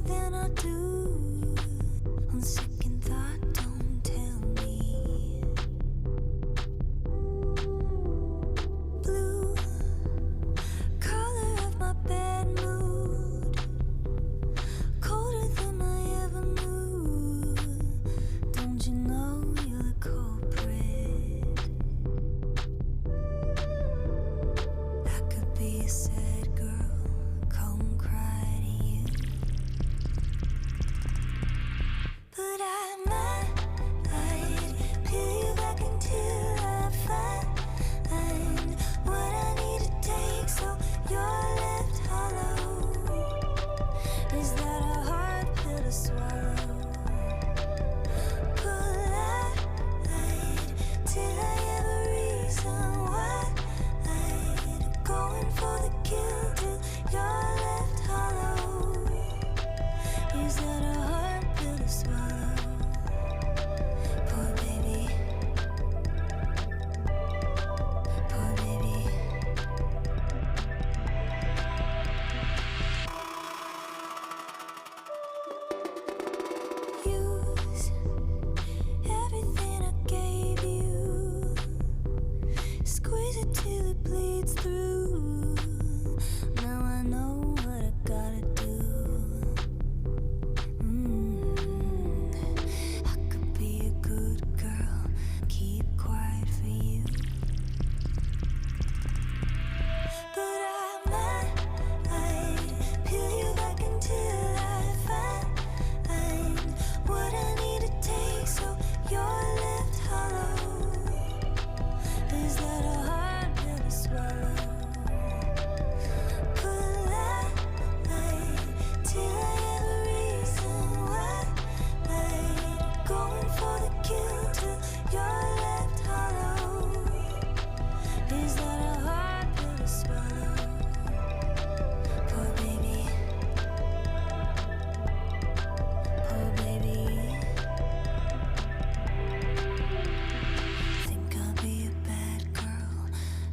than I do. On second thought, don't tell me. Blue color of my bad mood, colder than I ever knew. Don't you know you're the culprit? I could be a sad girl, come cry to you, but I might peel you back until I find what I need to take so you're left hollow. Is that a hard pill to swallow? Polite till I have a reason why. Going for the kill till you're left hollow. Is that a hard pill to swallow? Poor baby, poor baby. Use everything I gave you, squeeze it till it bleeds through. Now I know what I gotta do. I could be a good girl, keep quiet for you, but I might peel you back until I find what I need to take so you're left hollow. Is that a hard pill to swallow? Polite till I have a reason why. Going for the kill till you're left hollow. Is that a hard pill to swallow? Poor baby, poor baby. Think I'll be a bad girl,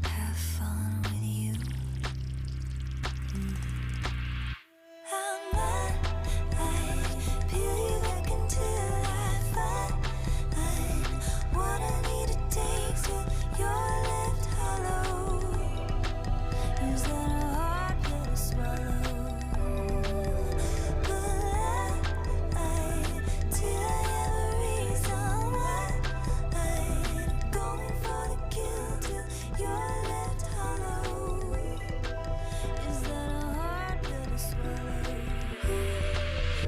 have fun with you. I might peel you back until I find what I need to take till you're left hollow. Is that a hard pill to swallow? Polite till I have a reason why. Going for the kill till you're left hollow. Is that a hard pill to swallow?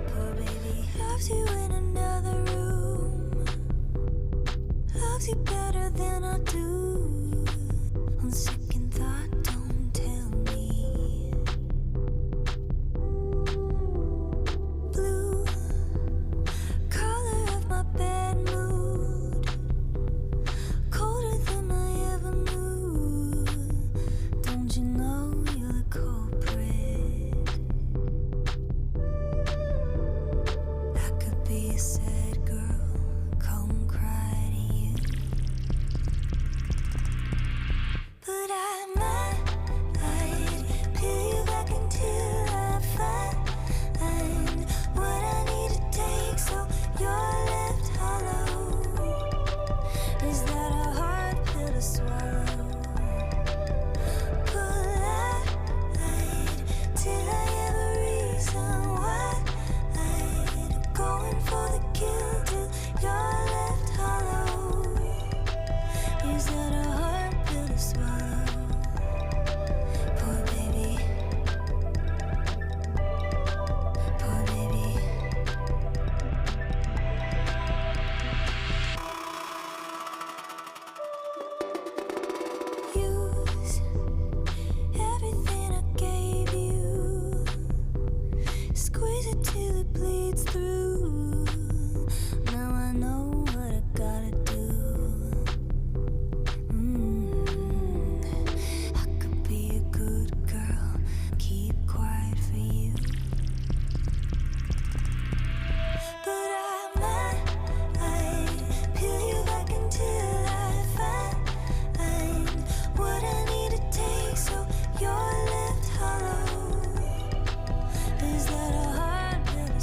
Poor baby loves you in another room, loves you better than I do. On second thought, don't tell me. Blue color of my bad mood, colder than I ever knew. Don't you know you're the culprit? I could be a sad girl, come cry to you, but I might peel you back until I find what I need to take so you're left hollow. Is that a hard pill to swallow? Polite till I have a reason why. Going for the kill till you're left hollow. Is that a hard pill to swallow? Poor baby, poor baby. Use everything I gave you, squeeze it till it bleeds through. Now I know what I gotta do. I could be a good girl, keep quiet for you, but I might peel you back until I find what I need to take so you're left hollow. Is that a hard pill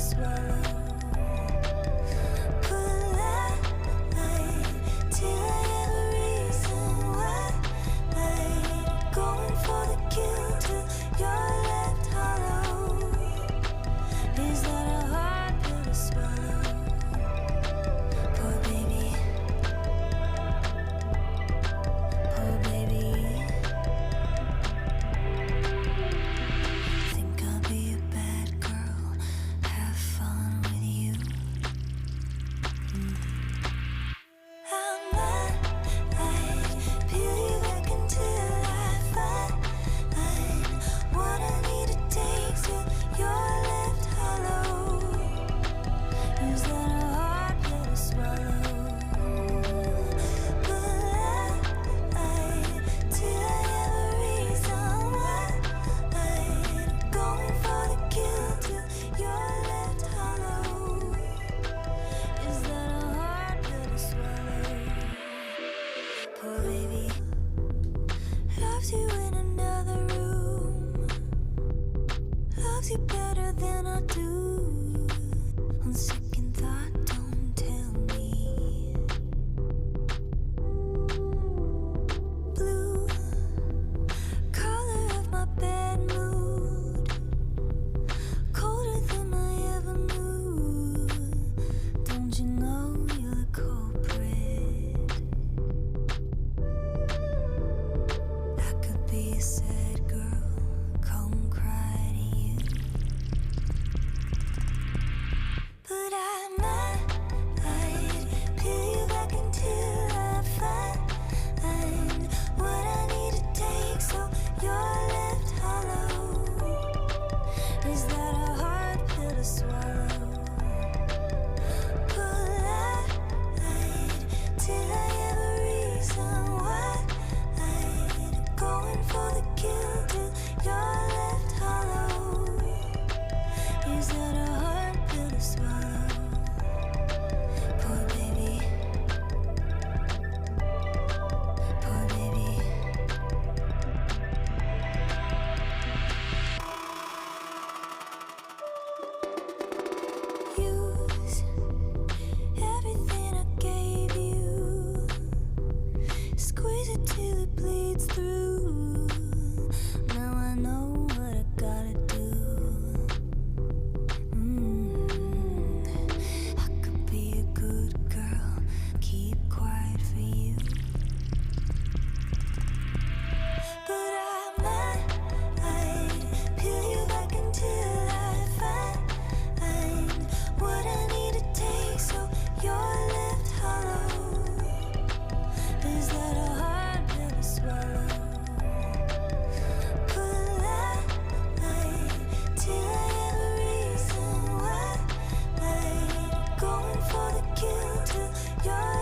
it's through. Now I know what I gotta do. I could be a good girl, keep quiet for you. But I might peel you back until I find what I need to take so you're left hollow. Is that a hard pill to swallow? Polite till I have a reason why. Going for the kill till you're